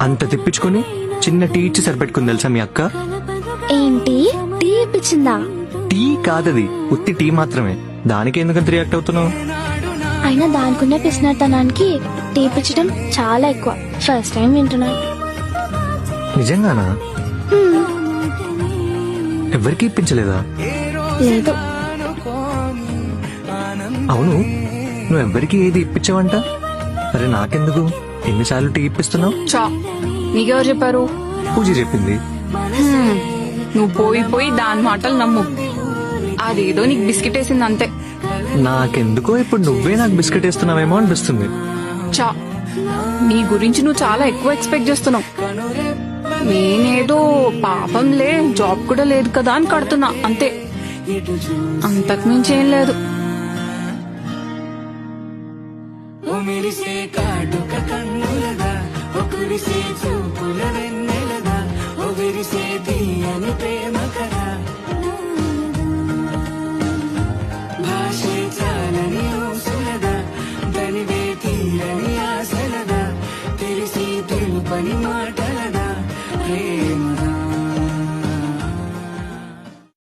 అంత తిప్పించుకొని చిన్న టీ ఇచ్చి సరిపెట్టుకుని తెలుసా మీ అక్క. ఏంటి టీ ఇప్పించిందా? టీ కాదది, ఉత్తి టీ మాత్రమే. దానికి ఎందుకంత రియాక్ట్ అవుతున్నావు? అయినా దానికున్న పిసినతనానికి టీ ఇప్పించడం చాలా ఎక్కువ. ఫస్ట్ టైం వింటున్నాను. నిజంగానా? ఎవరికి ఇప్పించలేదా? లేదు. అవును, నువ్వు ఎవ్వరికి ఏది ఇప్పించావంట? అరే నాకెందుకు? ఎన్నిసార్లు టీ ఇప్పిస్తున్నావు? చా, నీకెవరు చెప్పారు? పూజ చెప్పింది. నువ్వు పోయి పోయి దాని మాటలు నమ్ము. అదేదో నీకు బిస్కెట్ వేసింది అంతే. నాకెందుకో ఇప్పుడు నువ్వే నాకు బిస్కెట్ వేస్తున్నావేమో అనిపిస్తుంది. చా, నీ గురించి నువ్వు చాలా ఎక్కువ ఎక్స్పెక్ట్ చేస్తున్నావు. నేనేదో పాపంలే, జాబ్ కూడా లేదు కదా అని కడుతున్నా అంతే. అంతకు మించి ఏం లేదు. తెలిసి తెలుపని మాటలదా ప్రేమ